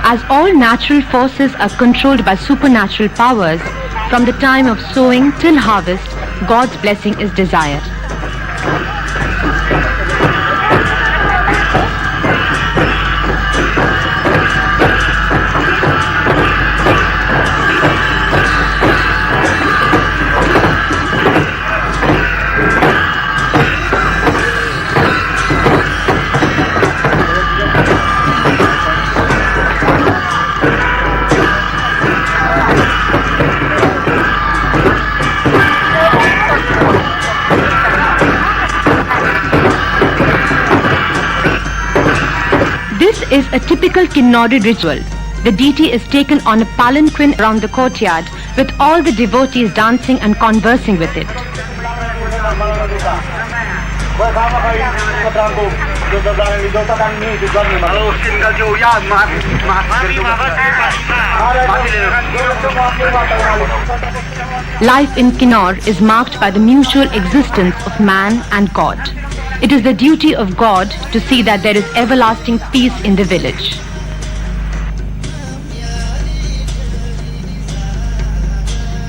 As all natural forces are controlled by supernatural powers, from the time of sowing till harvest, God's blessing is desired. This is a typical Kinnaur ritual. The deity is taken on a palanquin around the courtyard with all the devotees dancing and conversing with it. Life in Kinnaur is marked by the mutual existence of man and God. It is the duty of God to see that there is everlasting peace in the village.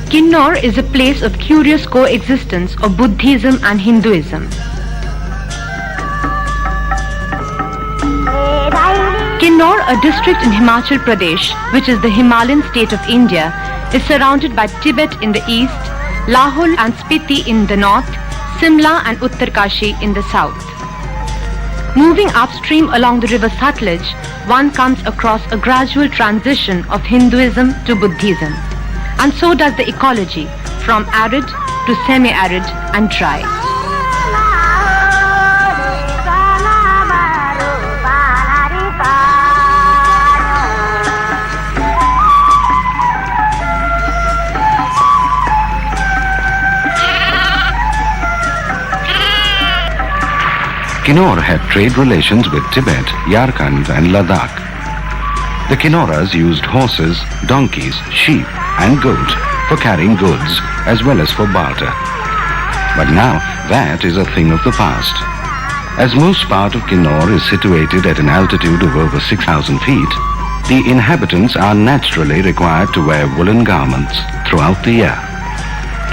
Kinnaur is a place of curious coexistence of Buddhism and Hinduism. Kinnaur, a district in Himachal Pradesh, which is the Himalayan state of India, is surrounded by Tibet in the east, Lahore and Spiti in the north, Simla and Uttarkashi in the south. Moving upstream along the river Satluj, one comes across a gradual transition of Hinduism to Buddhism. And so does the ecology, from arid to semi-arid and dry. Kinnaur had trade relations with Tibet, Yarkand and Ladakh. The Kinnauras used horses, donkeys, sheep and goat for carrying goods as well as for barter. But now that is a thing of the past. As most part of Kinnaur is situated at an altitude of over 6,000 feet, the inhabitants are naturally required to wear woolen garments throughout the year.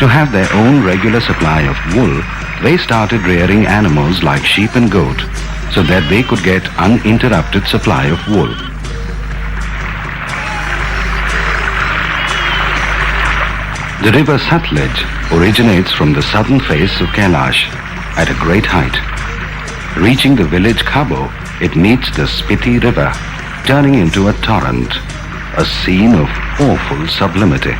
To have their own regular supply of wool, they started rearing animals like sheep and goat so that they could get uninterrupted supply of wool. The river Satluj originates from the southern face of Kailash at a great height. Reaching the village Khabo, it meets the Spiti river, turning into a torrent, a scene of awful sublimity.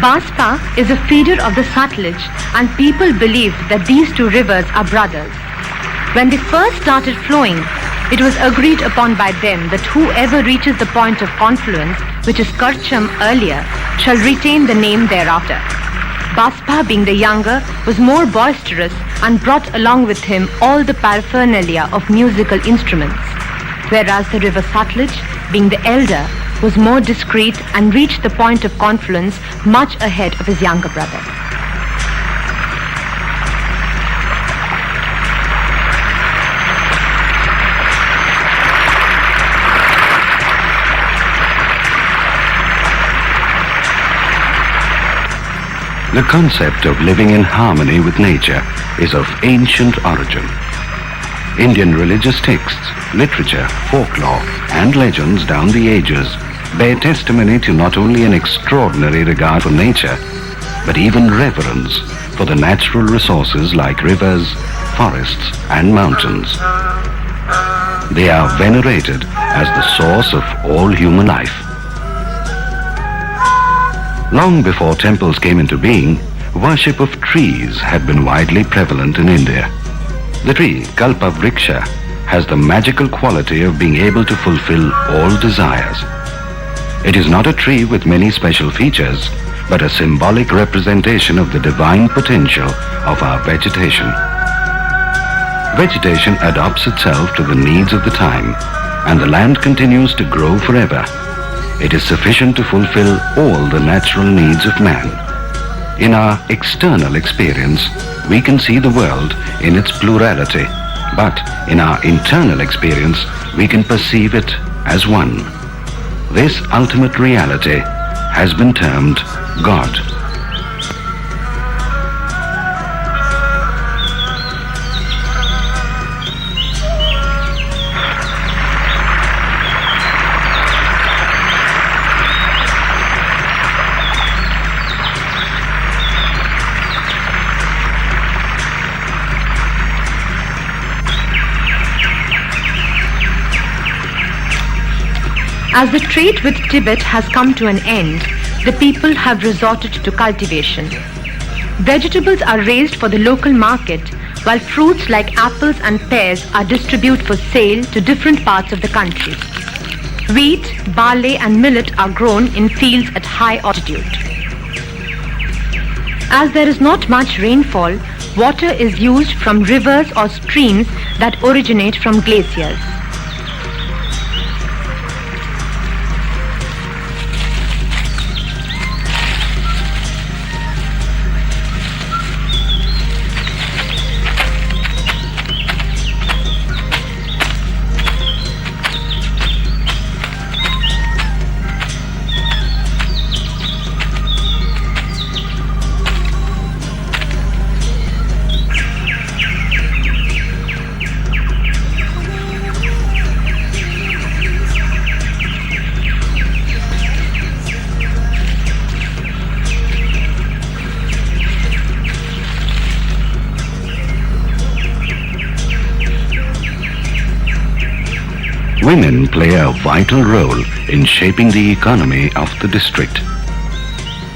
Baspa is a feeder of the Satluj, and people believe that these two rivers are brothers. When they first started flowing, it was agreed upon by them that whoever reaches the point of confluence, which is Karcham earlier, shall retain the name thereafter. Baspa, being the younger, was more boisterous and brought along with him all the paraphernalia of musical instruments, whereas the river Satluj, being the elder, was more discreet and reached the point of confluence much ahead of his younger brother. The concept of living in harmony with nature is of ancient origin. Indian religious texts, literature, folklore, and legends down the ages bear testimony to not only an extraordinary regard for nature, but even reverence for the natural resources like rivers, forests, and mountains. They are venerated as the source of all human life. Long before temples came into being, worship of trees had been widely prevalent in India. The tree, Kalpa Vriksha, has the magical quality of being able to fulfill all desires. It is not a tree with many special features, but a symbolic representation of the divine potential of our vegetation. Vegetation adapts itself to the needs of the time, and the land continues to grow forever. It is sufficient to fulfill all the natural needs of man. In our external experience, we can see the world in its plurality, but in our internal experience, we can perceive it as one. This ultimate reality has been termed God. As the trade with Tibet has come to an end, the people have resorted to cultivation. Vegetables are raised for the local market, while fruits like apples and pears are distributed for sale to different parts of the country. Wheat, barley and millet are grown in fields at high altitude. As there is not much rainfall, water is used from rivers or streams that originate from glaciers. Women play a vital role in shaping the economy of the district.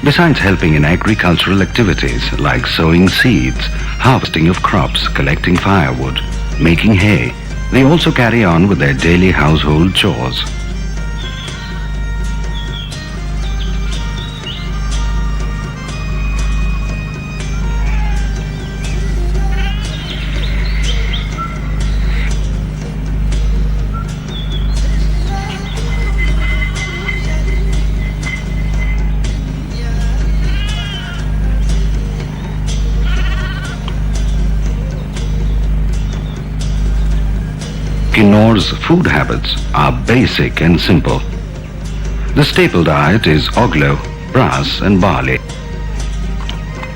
Besides helping in agricultural activities like sowing seeds, harvesting of crops, collecting firewood, making hay, they also carry on with their daily household chores. Kinnaur's food habits are basic and simple. The staple diet is oglo, brass and barley.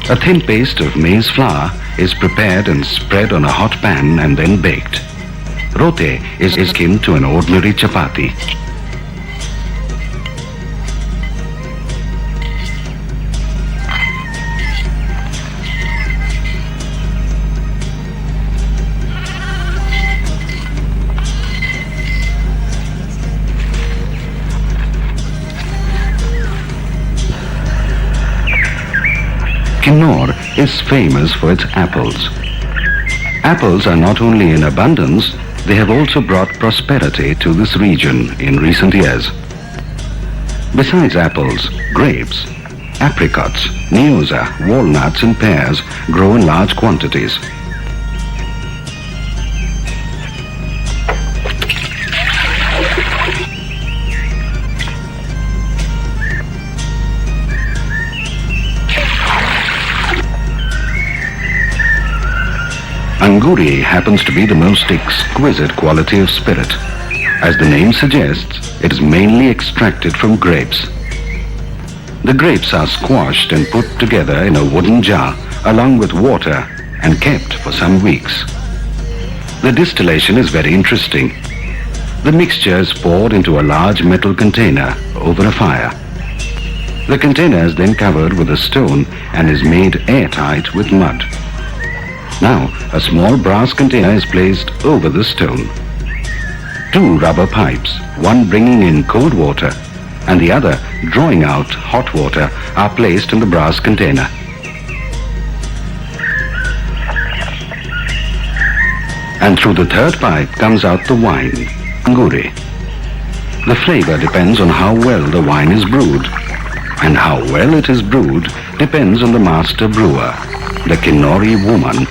A thin paste of maize flour is prepared and spread on a hot pan and then baked. Rote is akin to an ordinary chapati. Kinnaur is famous for its apples. Apples are not only in abundance, they have also brought prosperity to this region in recent years. Besides apples, grapes, apricots, nyoza, walnuts and pears grow in large quantities. Anguri happens to be the most exquisite quality of spirit. As the name suggests, it is mainly extracted from grapes. The grapes are squashed and put together in a wooden jar along with water and kept for some weeks. The distillation is very interesting. The mixture is poured into a large metal container over a fire. The container is then covered with a stone and is made airtight with mud. Now, a small brass container is placed over the stone. Two rubber pipes, one bringing in cold water and the other drawing out hot water, are placed in the brass container. And through the third pipe comes out the wine, anguri. The flavor depends on how well the wine is brewed. And how well it is brewed depends on the master brewer, the Kinnauri woman.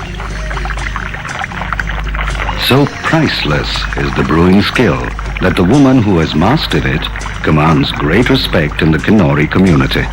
So priceless is the brewing skill that the woman who has mastered it commands great respect in the Kinnauri community.